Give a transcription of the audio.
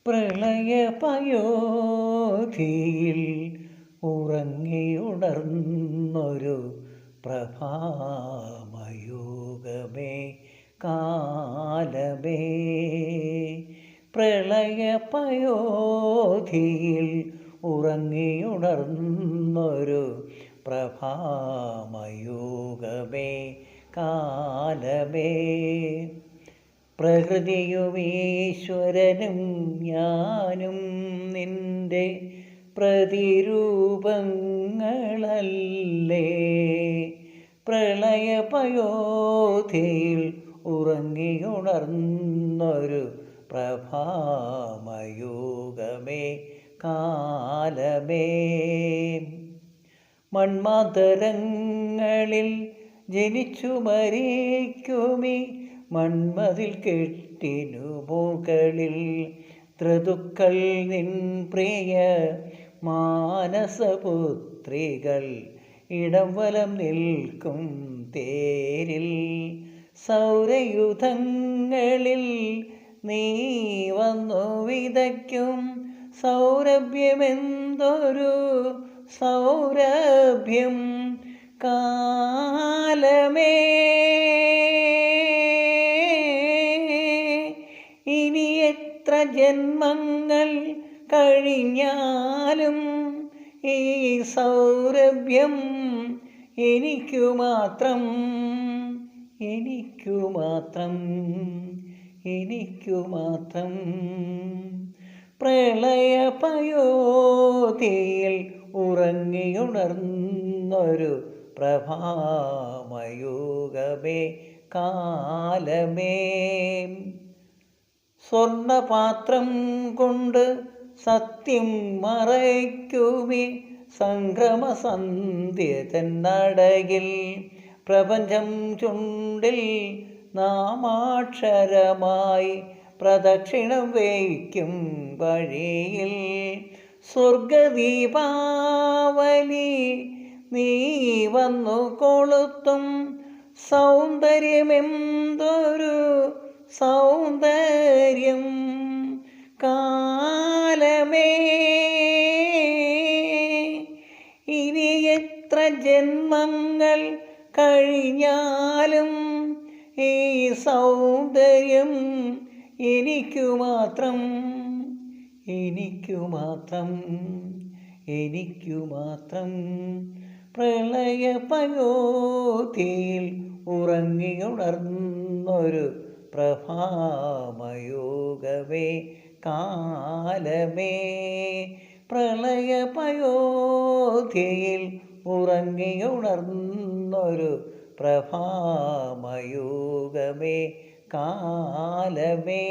പ്രളയപയോധിയിൽ ഉറങ്ങിയുണർന്നൊരു പ്രഭാമയൂകമേ കാലമേ. പ്രളയപയോധിയിൽ ഉറങ്ങിയുണർന്നൊരു പ്രഭാമയൂകമേ കാലമേ. പ്രകൃതിയും ഈശ്വരനും ഞാനും നിന്റെ പ്രതിരൂപങ്ങളല്ലേ. പ്രളയപയോധിയിൽ ഉറങ്ങിയുണർന്നൊരു പ്രഭാമയൂകമേ കാലമേ. മൺമാതരങ്ങളിൽ ജനിച്ചു മരിക്കുമി മൺമതിൽ കെട്ടിനു മുകളിൽ ഋതുക്കൾ നിൻ പ്രിയ മാനസപുത്രികൾ ഇടം വലം നിൽക്കും തേരിൽ. സൗരയുധങ്ങളിൽ നീ വന്നു വിതയ്ക്കും സൗരഭ്യമെന്തൊരു സൗരഭ്യം കാലമേ. ഇനി എത്ര ജന്മങ്ങൾ കഴിഞ്ഞാലും ഈ സൗരഭ്യം എനിക്കു മാത്രം, എനിക്കു മാത്രം, എനിക്കു മാത്രം. പ്രളയപയോധിയിൽ ഉറങ്ങിയുണർന്നൊരു പ്രഭാമയൂകമേ കാലമേ. സ്വർണപാത്രം കൊണ്ട് സത്യം മറയ്ക്കുമി സംക്രമസന്ധ്യ തന്നടയിൽ പ്രപഞ്ചം ചുണ്ടിൽ നാമാക്ഷരമായി പ്രദക്ഷിണം വയ്ക്കും വഴിയിൽ. സ്വർഗദീപാവലി നീ വന്നു കൊളുത്തും സൗന്ദര്യമെന്തൊരു സൗന്ദര്യം കാലമേ. ഇനി എത്ര ജന്മങ്ങൾ കഴിഞ്ഞാലും ഈ സൗന്ദര്യം എനിക്കു മാത്രം, എനിക്കു മാത്രം, എനിക്കു മാത്രം. പ്രളയപയോധിയിൽ ഉറങ്ങിയുണർന്നൊരു പ്രഭാമയൂകമേ കാലമേ. പ്രളയപയോധിയിൽ ഉറങ്ങിയുണർന്നൊരു പ്രഭാമയൂകമേ കാലമേ.